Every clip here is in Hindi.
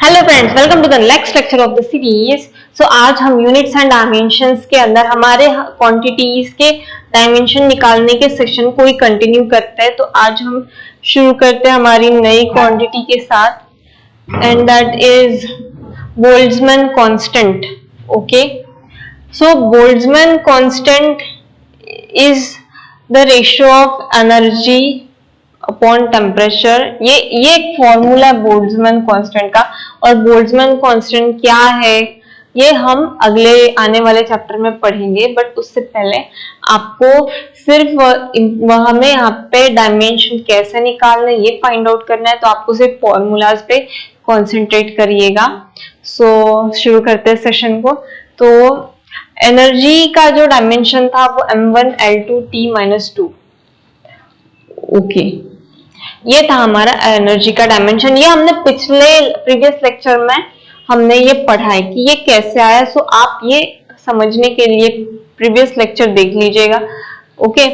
Hello friends, welcome to the next lecture of the series. So आज हम यूनिट्स एंड डायमेंशंस के अंदर हमारे क्वांटिटीज के डायमेंशन निकालने के सेशन को ही कंटिन्यू करते हैं। तो आज हम शुरू करते हैं हमारी नई क्वांटिटी के साथ and that is Boltzmann constant. Okay, so Boltzmann constant is the ratio of energy upon temperature. ये एक फॉर्मूला है बोल्ट्जमैन कांस्टेंट का, और बोल्ट्जमैन कांस्टेंट क्या है ये हम अगले आने वाले चैप्टर में पढ़ेंगे। बट उससे पहले आपको सिर्फ हमें यहाँ पे डायमेंशन कैसे निकालना ये फाइंड आउट करना है, तो आपको सिर्फ फॉर्मूलाज पे कॉन्सेंट्रेट करिएगा। सो शुरू करते हैं सेशन को। तो एनर्जी का जो डायमेंशन था वो m1L2T-2। ओके, ये था हमारा एनर्जी का डायमेंशन। ये हमने प्रीवियस लेक्चर में हमने ये पढ़ा है कि ये कैसे आया। सो आप ये समझने के लिए प्रीवियस लेक्चर देख लीजिएगा। ओके,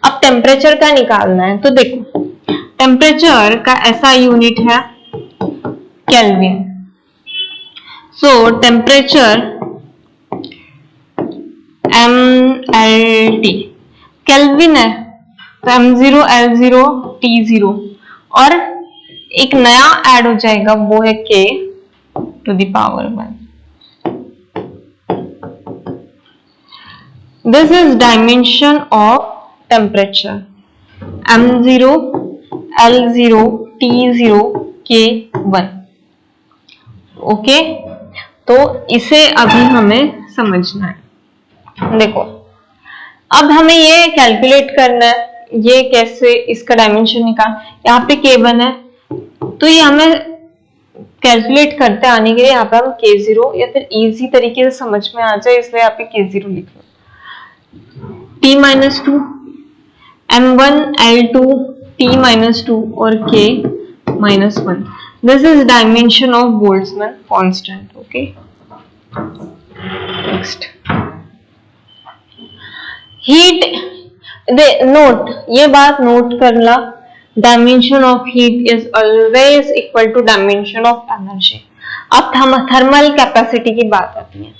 अब टेम्परेचर का निकालना है। तो देखो, टेम्परेचर का ऐसा यूनिट है केल्विन। सो टेम्परेचर mLT केल्विन है, तो m0 L0 T0, और एक नया ऐड हो जाएगा वो है K⁻1। This is dimension of temperature m0 L0 T0 K1। Okay, तो इसे अभी हमें समझना है। देखो, अब हमें ये कैलकुलेट करना है ये कैसे इसका डायमेंशन निकाल। यहाँ पे K1 है, तो ये हमें कैलकुलेट करते आने के लिए यहाँ पे हम K0 या फिर इजी तरीके से समझ में आ जाए इसलिए यहाँ पे K0 लिख लो। T-2 m1L2 T-2 और K-1। This is dimension of Boltzmann constant. Okay, next heat. Note, ये बात नोट करना, dimension of heat is always equal to dimension of energy. अब थर्मल कैपेसिटी की बात आती है।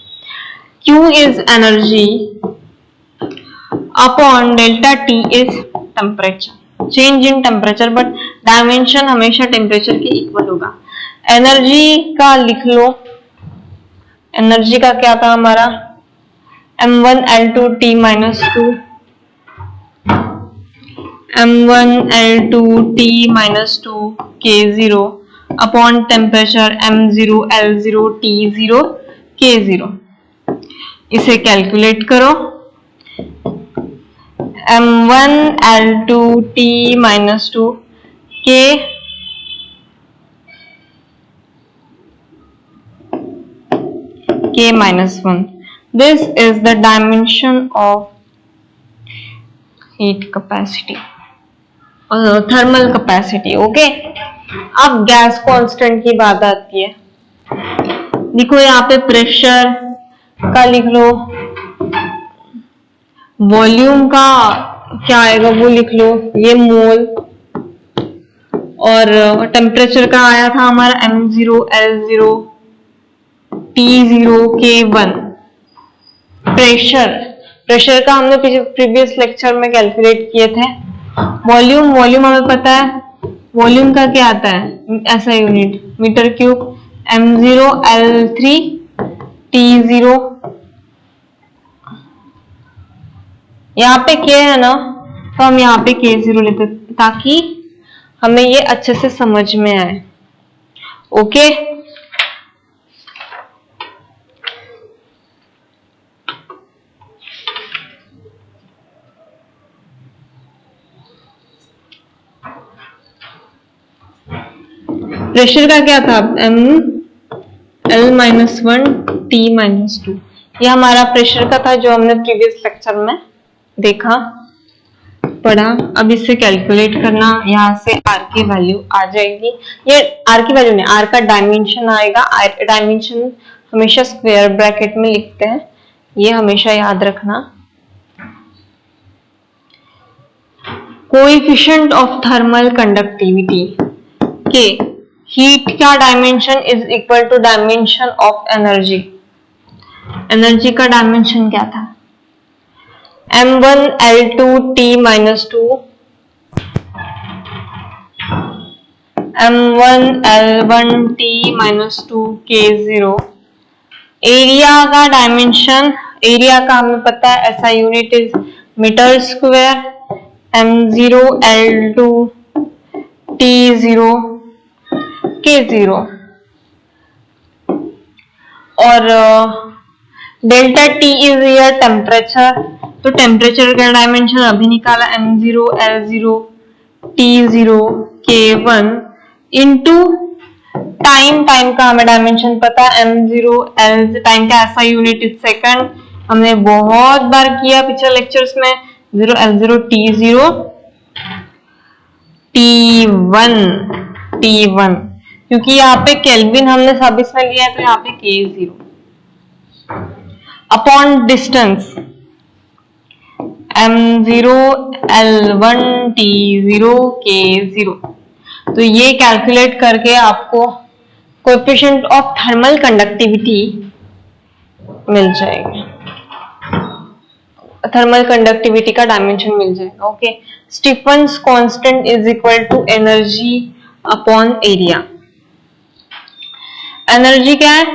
Q is energy upon delta T is temperature, change in temperature, but dimension हमेशा टेम्परेचर के इक्वल होगा। एनर्जी का लिख लो, एनर्जी का क्या था हमारा m1L2 T-2 m1L2 T-2 K0 upon temperature m0 L0 T0 K0। इसे कैलकुलेट करो। m1L2 T-2 K-1। This is the dimension of heat capacity, thermal capacity. Okay, अब गैस कांस्टेंट की बात आती है। देखो यहाँ पे प्रेशर का लिख लो, वॉल्यूम का क्या आएगा वो लिख लो, ये मोल, और टेम्परेचर का आया था हमारा m0 L0 T0 K1। Pressure का हमने प्रीवियस लेक्चर में कैलकुलेट किए थे। वॉल्यूम हमें पता है, वॉल्यूम का क्या आता है ऐसा unit, metre cube, m0 L3 T0। यहाँ पे K है ना, तो हम यहाँ पे K0 लेते ताकि हमें ये अच्छे से समझ में आए। ओके, प्रेशर का क्या था mL-1 T-2। ये हमारा प्रेशर का था जो हमने प्रीवियस लेक्चर में देखा पढ़ा। अब इससे कैलकुलेट करना, यहाँ से R की वैल्यू आ जाएगी। ये R की वैल्यू नहीं, R का डायमेंशन आएगा। डायमेंशन हमेशा स्क्वायर ब्रैकेट में लिखते हैं, ये हमेशा याद रखना। Coefficient of thermal conductivity K, heat का dimension is equal to dimension of energy. Energy का डायमेंशन क्या था? m1l2t minus 2 m1l1t minus 2 k0। Area का डायमेंशन, एरिया का हमें पता है ऐसा unit is metre square. m0l2 t0 k0 और delta T is your temperature. तो टेम्परेचर का डायमेंशन अभी निकाला m0l0 t0 k1 into time. Time का हमें डायमेंशन पता है m0l, टाइम का ऐसा यूनिट इज सेकंड। हमने बहुत बार किया पिछले लेक्चर्स में। 0l0 t0 t1 क्योंकि यहाँ पे केल्विन हमने सब इसमें लिया है तो यहाँ पे k0 upon distance m0l1 t0 k0। तो ये कैलकुलेट करके आपको कोएफिशिएंट ऑफ थर्मल कंडक्टिविटी मिल जाएगा, थर्मल कंडक्टिविटी का डायमेंशन मिल जाएगा। Okay, Stefan's constant is equal to energy upon area. Energy क्या है?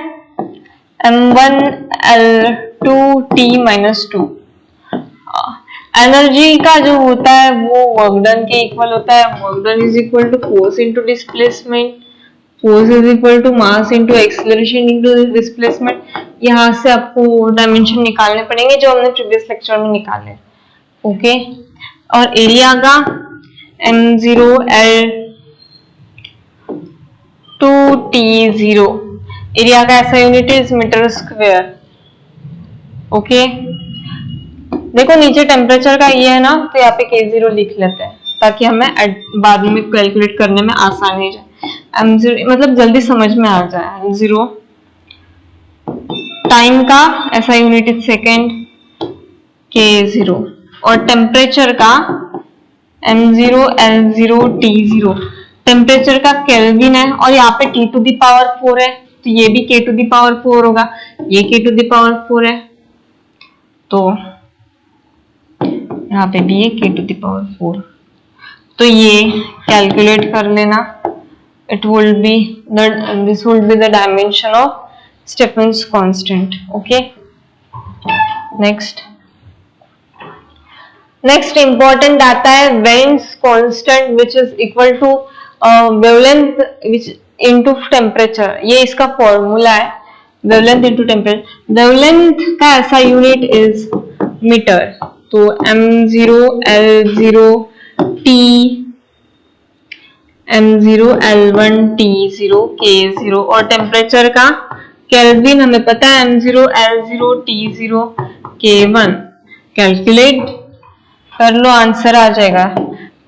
m1l2t minus 2। एनर्जी का जो होता है वो वर्क डन के इक्वल होता है। Work done is equal to force into displacement, force is equal to mass into acceleration into displacement. यहाँ से आपको डायमेंशन निकालने पड़ेंगे जो हमने प्रीवियस लेक्चर में निकाले। ओके, और एरिया का m0l2t0, एरिया का ऐसा unit is metre square. Okay, देखो नीचे टेम्परेचर का ये है ना, तो यहाँ पे k0 लिख लेते हैं ताकि हमें बाद में कैलकुलेट करने में आसानी हो जाए। m0 मतलब जल्दी समझ में आ जाए। m0 टाइम का ऐसा यूनिट इज सेकेंड k0 और टेम्परेचर का m0l0 t0। टेम्परेचर का केल्विन है और यहाँ पे t टू द पावर 4 है तो ये भी k टू द पावर 4 होगा, ये k टू द पावर 4 है तो यहाँ पे भी है k टू द पावर 4। तो ये कैलकुलेट कर लेना। It will be this will be the dimension of Stephen's constant. Okay. Next important आता है Wein's constant which is equal to wavelength which into temperature। ये इसका फॉर्मूला है wavelength into temperature। wavelength का ऐसा यूनिट इज मीटर। तो m0l0 t m0l1 t0 k0 और टेम्परेचर का केल्विन हमें पता है m0l0 t0 k1। कैलकुलेट कर लो, आंसर आ जाएगा।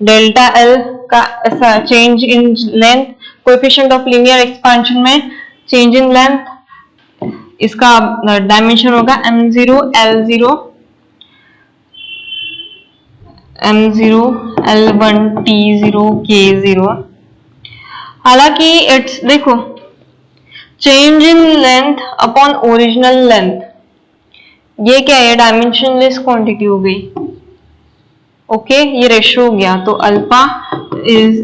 डेल्टा एल का ऐसा change in length, coefficient of linear expansion में चेंज इन लेंथ, इसका डायमेंशन होगा m0l0 m0l1 t0 k0। हालांकि इट्स देखो change in length upon original length, ये क्या है? डायमेंशनलेस क्वांटिटी हो गई। ओके, ये रेशियो हो गया। तो alpha is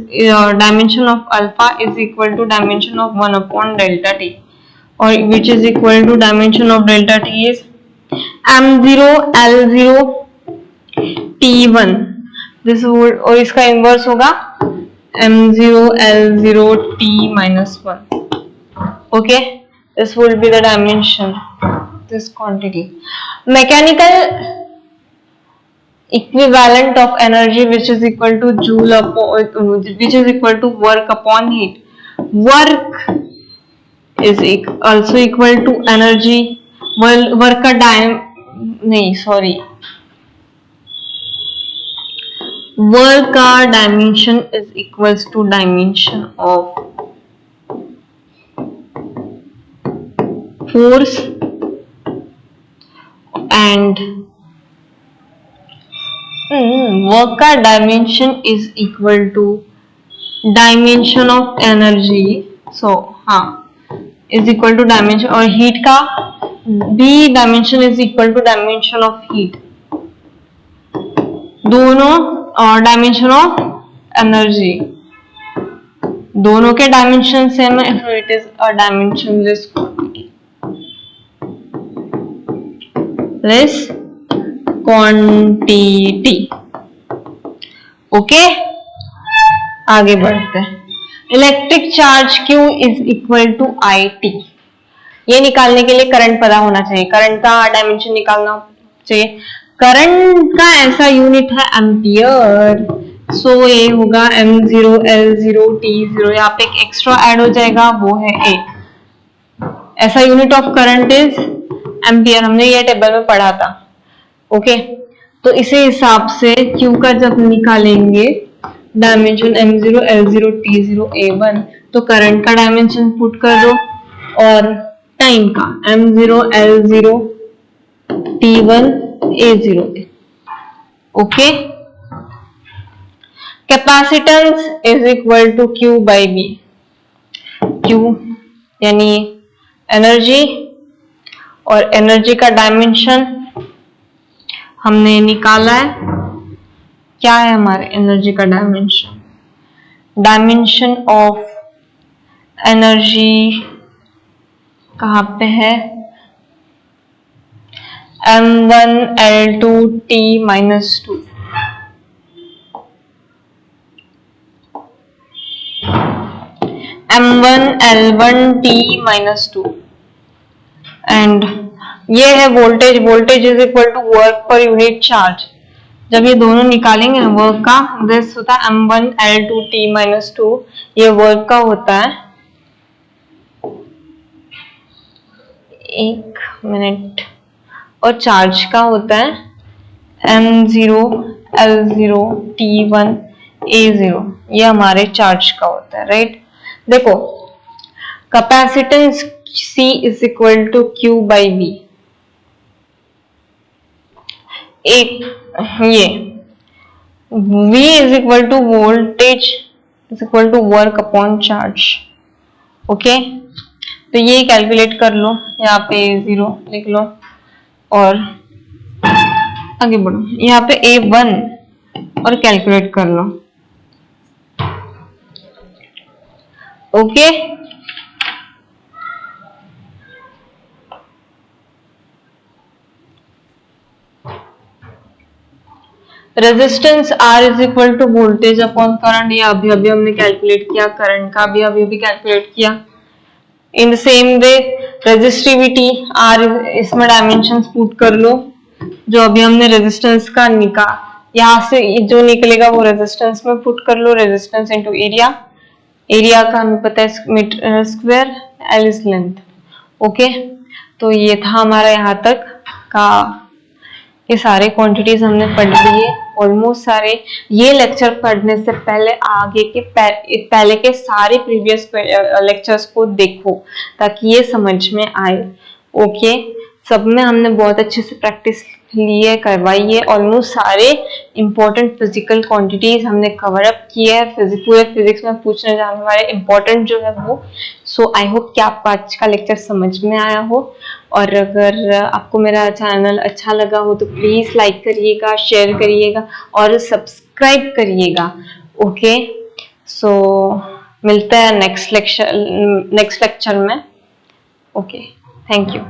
dimension of alpha is equal to dimension of 1 upon delta T और which is equal to dimension of delta T is m0l0 t1। This और इसका इनवर्स होगा m0l0 t minus 1। okay, this will be the dimension this quantity। mechanical equivalent of energy which is equal to joule upon which is equal to work upon heat। work is also equal to energy। work का work का dimension is equals to dimension of force and work का dimension is equal to dimension of energy so हाँ इज इक्वल टू डायमेंशन, और हीट का भी dimension is equal to dimension of heat, दोनों डायमेंशन ऑफ एनर्जी, दोनों के डायमेंशन सेम है, so it is a dimensionless quantity, less quantity. Okay आगे बढ़ते हैं. Electric charge Q is equal to IT. ये निकालने के लिए करंट पता होना चाहिए, करंट का डायमेंशन निकालना चाहिए. करंट का ऐसा यूनिट है एम्पियर, सो ये होगा M0 L0 T0. यहाँ पे एक एक्स्ट्रा ऐड हो जाएगा, वो है A. ऐसा unit of current is ampere, हमने ये टेबल में पढ़ा था. ओके तो इसी हिसाब से Q का जब निकालेंगे dimension M0 L0 T0 A1, तो करंट का डायमेंशन पुट कर दो और टाइम का M0 L0 T1 A0. Okay capacitance is equal to Q by V. Q यानी एनर्जी, और एनर्जी का डायमेंशन हमने निकाला है. क्या है हमारे एनर्जी का डायमेंशन? डायमेंशन ऑफ एनर्जी कहाँ पे है? M1 L2 T minus 2. M1 L1 T minus 2 and ये है voltage. Voltage is equal to work per unit charge. जब ये दोनों निकालेंगे ना वर्क का, दिस होता है M1 L2 T minus 2, ये वर्क का होता है. एक मिनट. और चार्ज का होता है M0 L0 T1 A0. ये हमारे चार्ज का होता है, राइट. देखो capacitance C is equal to Q by V. एक ये V is equal to voltage is equal to work upon charge. Okay तो ये कैलकुलेट कर लो, यहाँ पे 0 लिख लो और आगे बढ़ो. यहाँ पे A1 और कैलकुलेट कर लो. Okay resistance R is equal to voltage upon current. ये अभी अभी हमने कैलकुलेट किया, करंट का भी अभी अभी कैलकुलेट किया. In the same way resistivity R, इसमें डायमेंशंस पुट कर लो जो अभी हमने रेजिस्टेंस का यहाँ से जो निकलेगा वो रेजिस्टेंस में पुट कर लो. रेजिस्टेंस इनटू एरिया, एरिया का हमें पता है metre square, L is length. Okay तो ये था हमारा यहाँ तक का, ये सारे क्वांटिटीज हमने पढ़ लिए ऑलमोस्ट सारे. ये लेक्चर पढ़ने से पहले आगे के पहले के सारे प्रीवियस लेक्चर्स को देखो ताकि ये समझ में आए. ओके सब में हमने बहुत अच्छे से प्रैक्टिस ली है, करवाई है. ऑलमोस्ट सारे इंपॉर्टेंट फिजिकल क्वांटिटीज हमने कवर अप किए हैं, पूरे फिजिक्स में पूछने जाने वाले इंपॉर्टेंट जो है वो. सो आई होप कि आपको आज का लेक्चर समझ में आया हो, और अगर आपको मेरा चैनल अच्छा लगा हो तो प्लीज लाइक करिएगा, शेयर करिएगा और सब्सक्राइब करिएगा. ओके सो मिलते हैं नेक्स्ट लेक्चर में. Okay thank you.